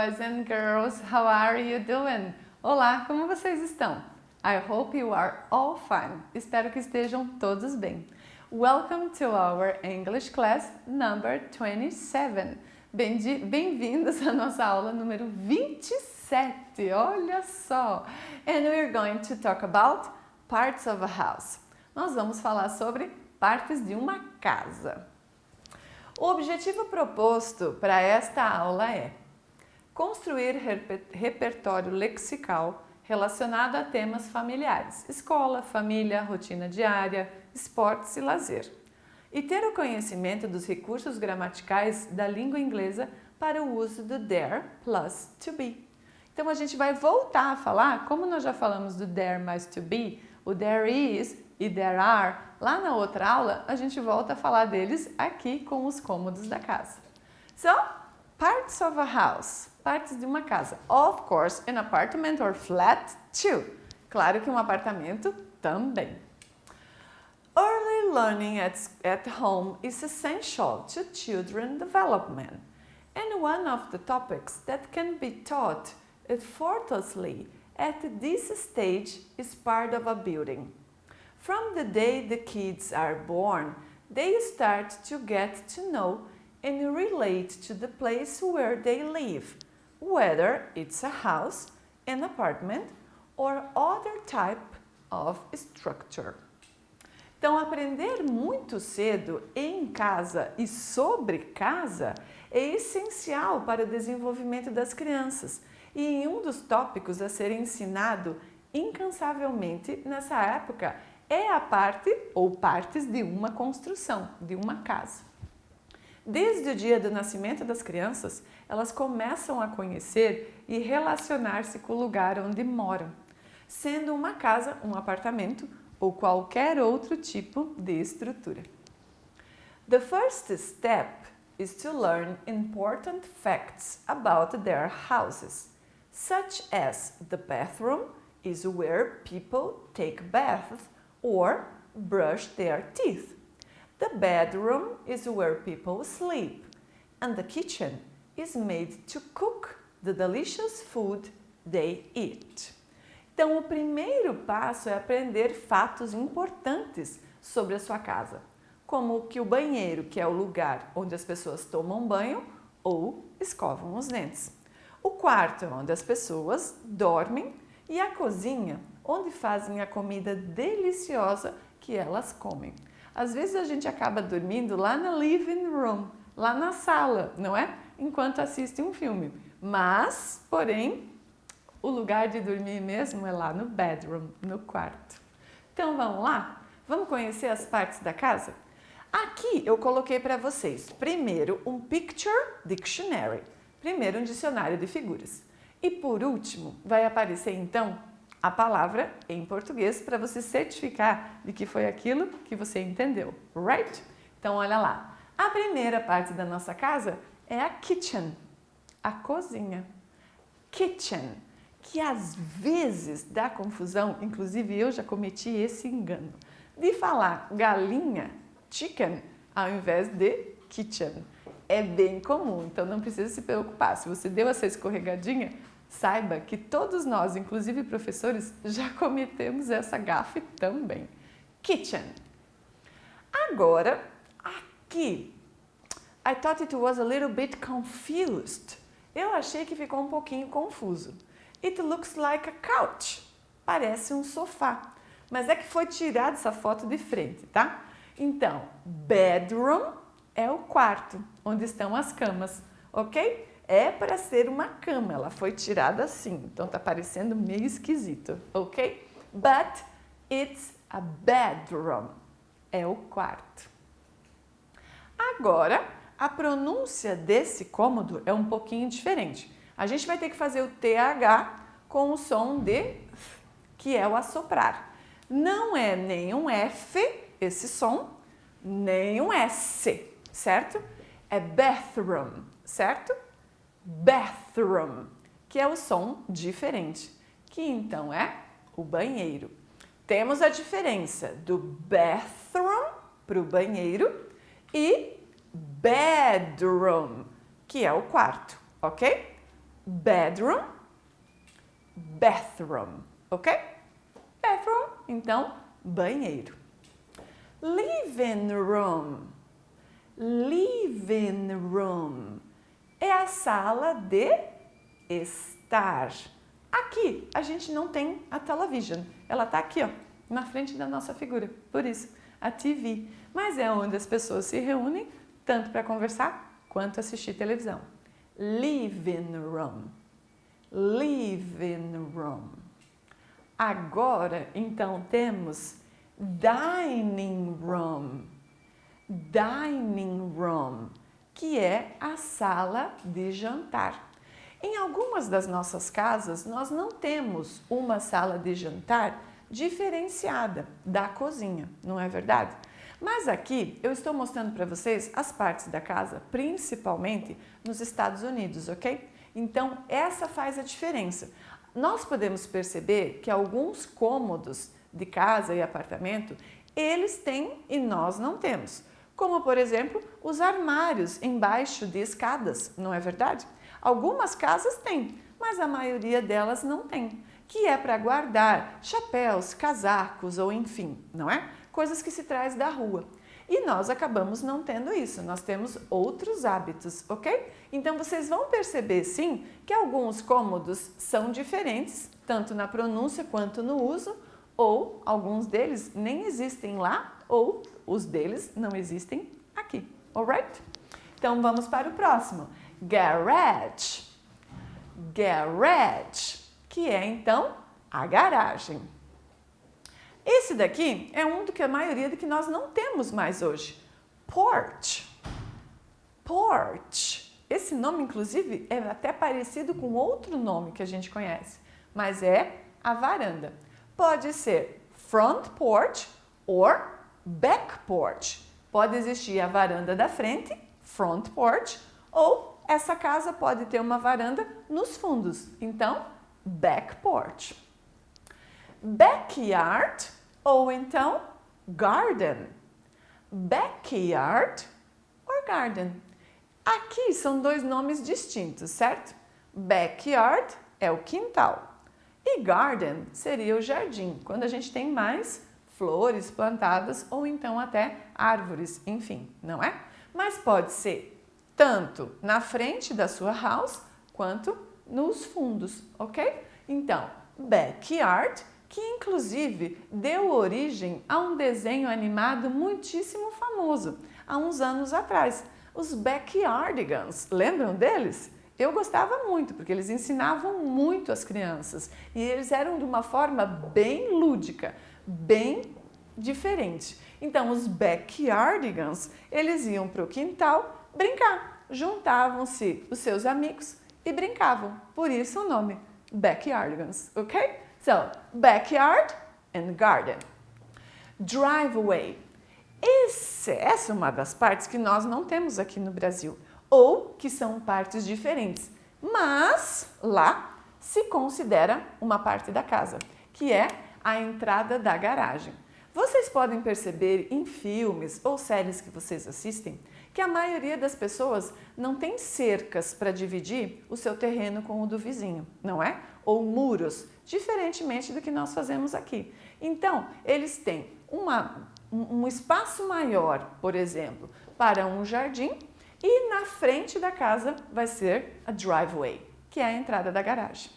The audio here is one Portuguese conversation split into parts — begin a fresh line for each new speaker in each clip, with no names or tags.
boys and girls, how are you doing? Olá, como vocês estão? I hope you are all fine. Espero que estejam todos bem. Welcome to our English class number 27. Bem-vindos à nossa aula número 27. Olha só! And we're going to talk about parts of a house. Nós vamos falar sobre partes de uma casa. O objetivo proposto para esta aula é construir repertório lexical relacionado a temas familiares, escola, família, rotina diária, esportes e lazer, e ter o conhecimento dos recursos gramaticais da língua inglesa para o uso do there plus to be. Então a gente vai voltar a falar, como nós já falamos do there mais to be, o there is e there are, lá na outra aula a gente volta a falar deles aqui com os cômodos da casa. So, parts of a house, partes de uma casa. Of course, an apartment or flat too. Claro que um apartamento também. Early learning at home is essential to children development, and one of the topics that can be taught effortlessly at this stage is part of a building. From the day the kids are born, they start to get to know and relate to the place where they live, whether it's a house, an apartment, or other type of structure. Então, aprender muito cedo em casa e sobre casa é essencial para o desenvolvimento das crianças e um dos tópicos a ser ensinado incansavelmente nessa época é a parte ou partes de uma construção, de uma casa. Desde o dia do nascimento das crianças, elas começam a conhecer e relacionar-se com o lugar onde moram, sendo uma casa, um apartamento ou qualquer outro tipo de estrutura. The first step is to learn important facts about their houses, such as the bathroom is where people take baths or brush their teeth. The bedroom is where people sleep, and the kitchen is made to cook the delicious food they eat. Então, o primeiro passo é aprender fatos importantes sobre a sua casa, como que o banheiro, que é o lugar onde as pessoas tomam banho ou escovam os dentes. O quarto, onde as pessoas dormem, e a cozinha, onde fazem a comida deliciosa que elas comem. Às vezes a gente acaba dormindo lá na living room, lá na sala, não é? Enquanto assiste um filme. Mas, porém, o lugar de dormir mesmo é lá no bedroom, no quarto. Então vamos lá? Vamos conhecer as partes da casa? Aqui eu coloquei para vocês, primeiro, um picture dictionary. Primeiro, um dicionário de figuras. E por último, vai aparecer então a palavra em português para você certificar de que foi aquilo que você entendeu, right? Então olha lá, a primeira parte da nossa casa é a kitchen, a cozinha. Kitchen, que às vezes dá confusão, inclusive eu já cometi esse engano, de falar galinha, chicken, ao invés de kitchen. É bem comum, então não precisa se preocupar. Se você deu essa escorregadinha, saiba que todos nós, inclusive professores, já cometemos essa gafe também. Kitchen. Agora, aqui, I thought it was a little bit confused. Eu achei que ficou um pouquinho confuso. It looks like a couch. Parece um sofá. Mas é que foi tirada essa foto de frente, tá? Então, bedroom é o quarto, onde estão as camas, ok? É para ser uma cama, ela foi tirada assim, então tá parecendo meio esquisito, ok? But it's a bedroom, é o quarto. Agora, a pronúncia desse cômodo é um pouquinho diferente. A gente vai ter que fazer o TH com o som de, que é o assoprar. Não é nem um F, esse som, nem um S, certo? É bathroom, certo? Bathroom, que é o som diferente, que então é o banheiro. Temos a diferença do bathroom para o banheiro e bedroom, que é o quarto, ok? bedroom, bathroom, ok? Bathroom, então, banheiro. Living room, living room, é a sala de estar. Aqui, a gente não tem a television, ela está aqui, ó, na frente da nossa figura, por isso, a TV. Mas é onde as pessoas se reúnem, tanto para conversar, quanto assistir televisão. Living room, living room. Agora, então, temos dining room, dining room, que é a sala de jantar. Em algumas das nossas casas, nós não temos uma sala de jantar diferenciada da cozinha, não é verdade? Mas aqui eu estou mostrando para vocês as partes da casa, principalmente nos Estados Unidos, ok? Então, essa faz a diferença. Nós podemos perceber que alguns cômodos de casa e apartamento, eles têm e nós não temos. Como, por exemplo, os armários embaixo de escadas, não é verdade? Algumas casas têm, mas a maioria delas não tem, que é para guardar chapéus, casacos ou enfim, não é? Coisas que se traz da rua. E nós acabamos não tendo isso, nós temos outros hábitos, ok? Então vocês vão perceber sim que alguns cômodos são diferentes, tanto na pronúncia quanto no uso, ou alguns deles nem existem lá, ou os deles não existem aqui, alright? Então vamos para o próximo. Garage, garage, que é então a garagem. Esse daqui é um do que a maioria do que nós não temos mais hoje. Porch, porch. Esse nome, inclusive, é até parecido com outro nome que a gente conhece, mas é a varanda. Pode ser front porch or back porch. Pode existir a varanda da frente, front porch, ou essa casa pode ter uma varanda nos fundos, então back porch. Backyard ou então garden. Backyard or garden. Aqui são dois nomes distintos, certo? Backyard é o quintal e garden seria o jardim, quando a gente tem mais flores plantadas ou então até árvores, enfim, não é? Mas pode ser tanto na frente da sua house quanto nos fundos, ok? Então, backyard, que inclusive deu origem a um desenho animado muitíssimo famoso há uns anos atrás, os Backyardigans. Lembram deles? Eu gostava muito, porque eles ensinavam muito as crianças e eles eram de uma forma bem lúdica, bem diferente. Então, os Backyardigans, eles iam para o quintal brincar, juntavam-se os seus amigos e brincavam, por isso o nome, Backyardigans, ok? So, backyard and garden. Driveway. Essa é uma das partes que nós não temos aqui no Brasil, ou que são partes diferentes, mas lá se considera uma parte da casa, que é a entrada da garagem. Vocês podem perceber em filmes ou séries que vocês assistem que a maioria das pessoas não tem cercas para dividir o seu terreno com o do vizinho, não é? Ou muros, diferentemente do que nós fazemos aqui. Então, eles têm um espaço maior, por exemplo, para um jardim e na frente da casa vai ser a driveway, que é a entrada da garagem.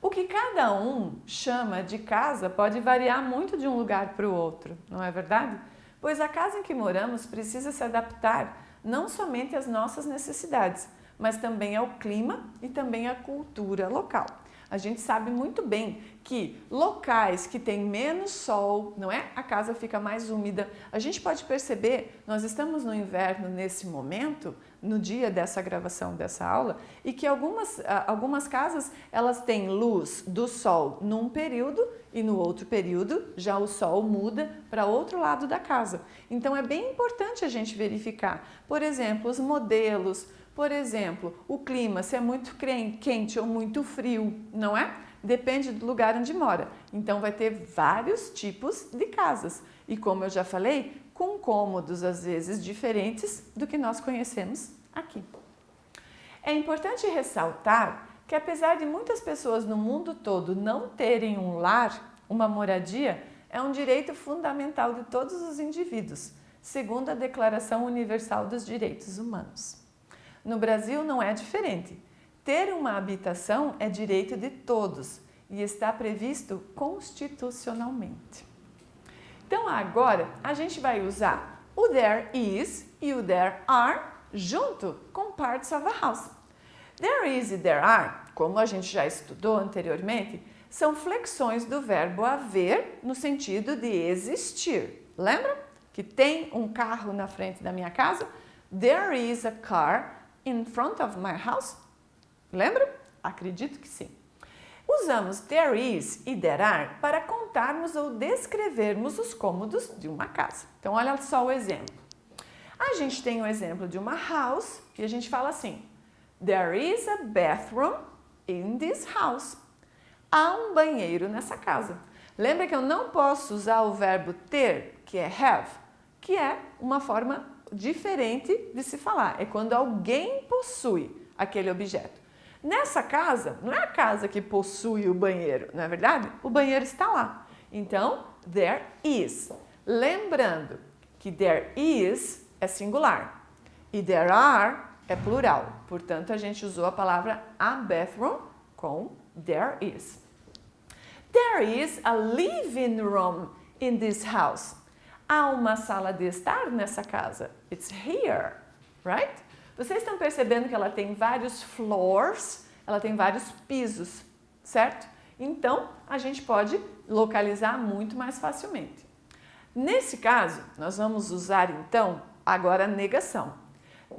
O que cada um chama de casa pode variar muito de um lugar para o outro, não é verdade? Pois a casa em que moramos precisa se adaptar não somente às nossas necessidades, mas também ao clima e também à cultura local. A gente sabe muito bem que locais que têm menos sol, não é? A casa fica mais úmida. A gente pode perceber, nós estamos no inverno nesse momento, no dia dessa gravação dessa aula, e que algumas casas elas têm luz do sol num período e no outro período já o sol muda para outro lado da casa. Então é bem importante a gente verificar, por exemplo, os modelos, por exemplo, o clima, se é muito quente ou muito frio, não é? Depende do lugar onde mora. Então vai ter vários tipos de casas. E como eu já falei, com cômodos às vezes diferentes do que nós conhecemos aqui. É importante ressaltar que apesar de muitas pessoas no mundo todo não terem um lar, uma moradia é um direito fundamental de todos os indivíduos, segundo a Declaração Universal dos Direitos Humanos. No Brasil não é diferente. Ter uma habitação é direito de todos e está previsto constitucionalmente. Então agora a gente vai usar o there is e o there are junto com parts of a house. There is e there are, como a gente já estudou anteriormente, são flexões do verbo haver no sentido de existir. Lembra que tem um carro na frente da minha casa? There is a car in front of my house? Lembra? Acredito que sim. Usamos there is e there are para contarmos ou descrevermos os cômodos de uma casa. Então, olha só o exemplo. A gente tem o exemplo de uma house e a gente fala assim: There is a bathroom in this house. Há um banheiro nessa casa. Lembra que eu não posso usar o verbo ter, que é have, que é uma forma diferente de se falar. É quando alguém possui aquele objeto. Nessa casa, não é a casa que possui o banheiro, não é verdade? O banheiro está lá. Então, there is. Lembrando que there is é singular e there are é plural. Portanto, a gente usou a palavra a bathroom com there is. There is a living room in this house. Há uma sala de estar nessa casa. It's here, right? Vocês estão percebendo que ela tem vários floors, ela tem vários pisos, certo? Então, a gente pode localizar muito mais facilmente. Nesse caso, nós vamos usar então agora a negação.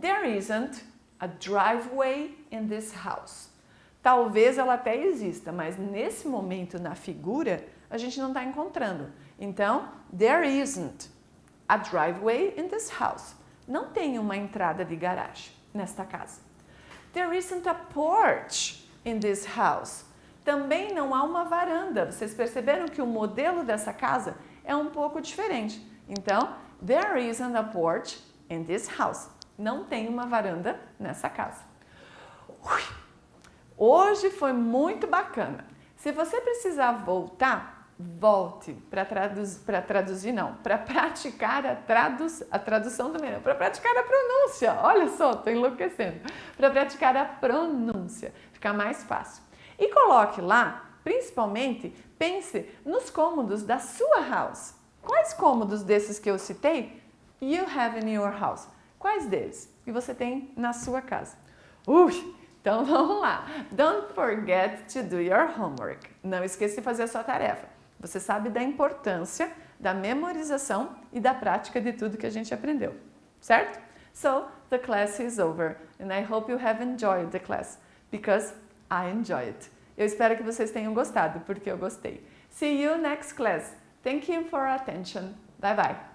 There isn't a driveway in this house. Talvez ela até exista, mas nesse momento na figura a gente não está encontrando. Então, there isn't a driveway in this house. Não tem uma entrada de garagem nesta casa. There isn't a porch in this house. Também não há uma varanda. Vocês perceberam que o modelo dessa casa é um pouco diferente. Então, there isn't a porch in this house. Não tem uma varanda nessa casa. Hoje foi muito bacana. Se você precisar voltar, volte para praticar a tradução também, para praticar a pronúncia. Olha só, estou enlouquecendo. Para praticar a pronúncia, fica mais fácil. E coloque lá, principalmente, pense nos cômodos da sua house. Quais cômodos desses que eu citei you have in your house? Quais deles que você tem na sua casa? Então vamos lá. Don't forget to do your homework. Não esqueça de fazer a sua tarefa. Você sabe da importância da memorização e da prática de tudo que a gente aprendeu, certo? So, the class is over and I hope you have enjoyed the class because I enjoy it. Eu espero que vocês tenham gostado porque eu gostei. See you next class. Thank you for your attention. Bye bye.